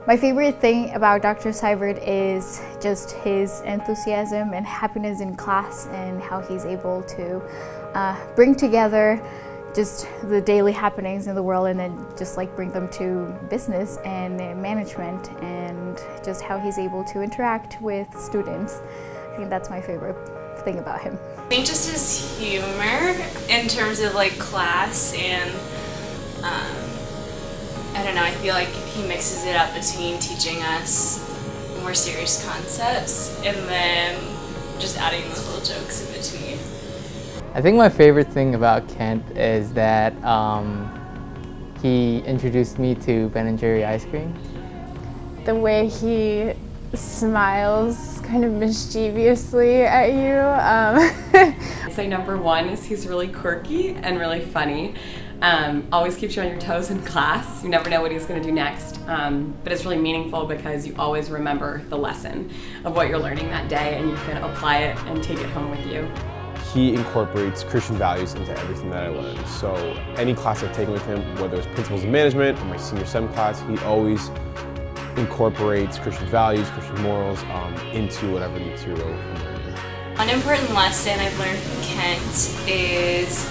My favorite thing about Dr. Seibert is just his enthusiasm and happiness in class and how he's able to bring together just the daily happenings in the world and then just like bring them to business and management, and just how he's able to interact with students. I think that's my favorite thing about him. I think just his humor in terms of like class and I don't know, I feel like he mixes it up between teaching us more serious concepts and then just adding those little jokes in between. I think my favorite thing about Kent is that he introduced me to Ben & Jerry ice cream. The way he smiles kind of mischievously at you. I'd say number one is he's really quirky and really funny. Always keeps you on your toes in class. You never know what he's going to do next. But it's really meaningful because you always remember the lesson of what you're learning that day and you can apply it and take it home with you. He incorporates Christian values into everything that I learn. So any class I've taken with him, whether it's Principles of Management or my Senior SEM class, he always incorporates Christian values, Christian morals into whatever material I'm learning. One important lesson I've learned from Kent is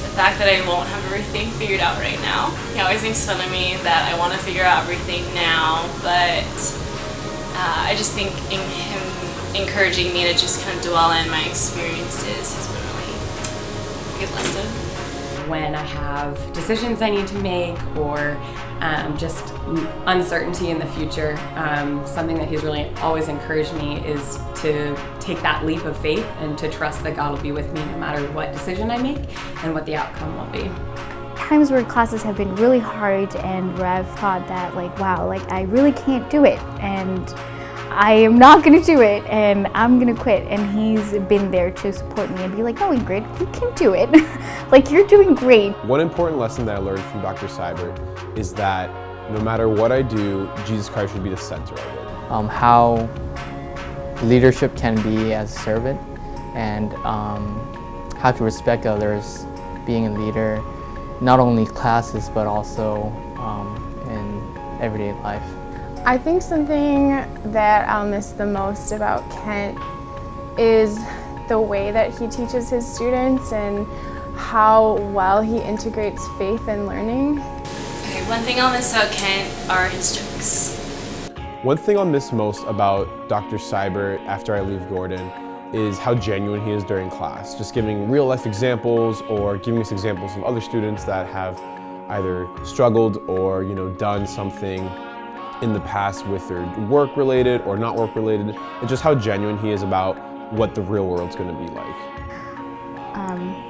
the fact that I won't have everything figured out right now. He always makes fun of me that I want to figure out everything now, but I just think in him encouraging me to just kind of dwell in my experiences has been really a good lesson. When I have decisions I need to make or just uncertainty in the future, something that he's really always encouraged me is to take that leap of faith and to trust that God will be with me no matter what decision I make and what the outcome will be. Times where classes have been really hard and where I've thought that like, wow, like I really can't do it and I am not going to do it and I'm going to quit, and he's been there to support me and be like, no Ingrid, you can do it. Like, you're doing great. One important lesson that I learned from Dr. Seibert is that no matter what I do, Jesus Christ should be the center of it. How leadership can be as a servant, and how to respect others, being a leader, not only classes but also in everyday life. I think something that I'll miss the most about Kent is the way that he teaches his students and how well he integrates faith and learning. Okay, one thing I'll miss about Kent are his jokes. One thing I'll miss most about Dr. Seibert after I leave Gordon is how genuine he is during class, just giving real life examples or giving us examples of other students that have either struggled or done something in the past with their work related or not work related, and just how genuine he is about what the real world's going to be like.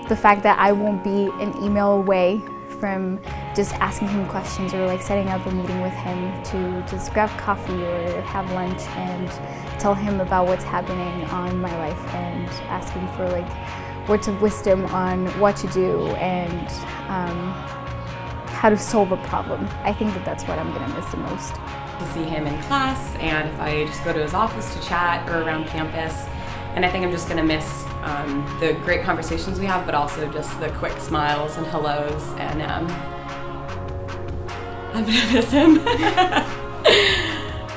The fact that I won't be an email away from just asking him questions or like setting up a meeting with him to just grab coffee or have lunch and tell him about what's happening on my life and ask him for like words of wisdom on what to do and how to solve a problem. I think that that's what I'm going to miss the most. To see him in class, and if I just go to his office to chat or around campus. And I think I'm just going to miss the great conversations we have, but also just the quick smiles and hellos, and I'm going to miss him.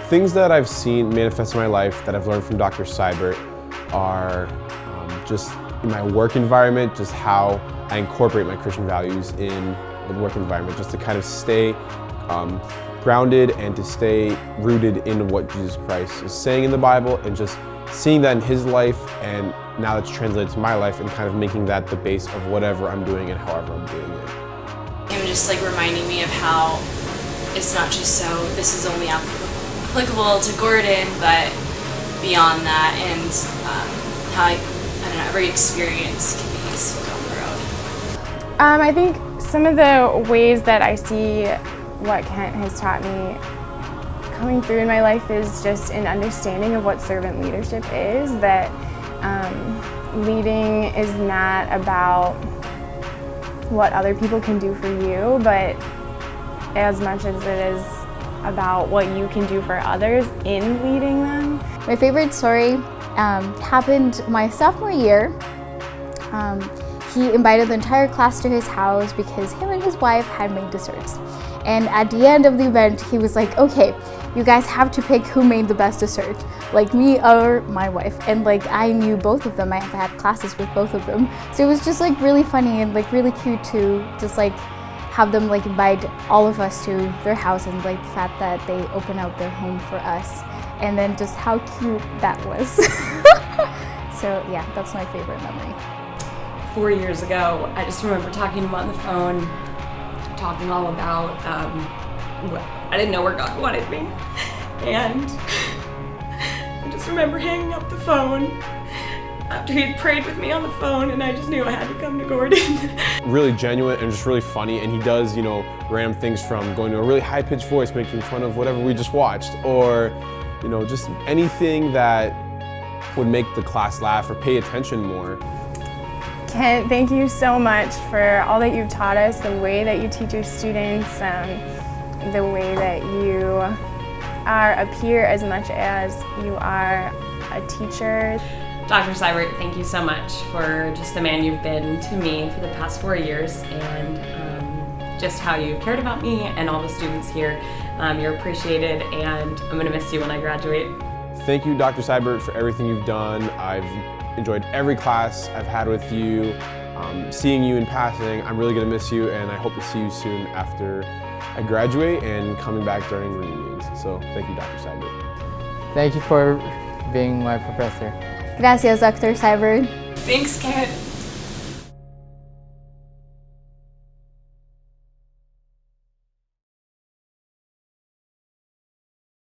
Things that I've seen manifest in my life that I've learned from Dr. Seibert are just in my work environment, just how I incorporate my Christian values in the work environment, just to kind of stay grounded and to stay rooted in what Jesus Christ is saying in the Bible, and just seeing that in his life and now it's translated to my life and kind of making that the base of whatever I'm doing and however I'm doing it. Him just like reminding me of how it's not just so this is only applicable to Gordon, but beyond that, and how I don't know, every experience can be useful down the road. I think some of the ways that I see what Kent has taught me coming through in my life is just an understanding of what servant leadership is, that leading is not about what other people can do for you, but as much as it is about what you can do for others in leading them. My favorite story happened my sophomore year. he invited the entire class to his house because him and his wife had made desserts. And at the end of the event, he was like, okay, you guys have to pick who made the best dessert, like me or my wife. And like I knew both of them, I have had classes with both of them. So it was just like really funny and like really cute to just like have them like invite all of us to their house, and like the fact that they open up their home for us, and then just how cute that was. So yeah, that's my favorite memory. 4 years ago, I just remember talking to him on the phone, talking all about, I didn't know where God wanted me. And I just remember hanging up the phone after he had prayed with me on the phone, and I just knew I had to come to Gordon. Really genuine and just really funny, and he does, you know, random things from going to a really high-pitched voice making fun of whatever we just watched, or, you know, just anything that would make the class laugh or pay attention more. Kent, thank you so much for all that you've taught us, the way that you teach your students, the way that you are a peer as much as you are a teacher. Dr. Seibert, thank you so much for just the man you've been to me for the past 4 years, and just how you've cared about me and all the students here. You're appreciated, and I'm going to miss you when I graduate. Thank you, Dr. Seibert, for everything you've done. I've enjoyed every class I've had with you. Seeing you in passing, I'm really going to miss you, and I hope to see you soon after I graduate and coming back during reunions. So thank you, Dr. Seibert. Thank you for being my professor. Gracias, Dr. Seibert. Thanks, Kent.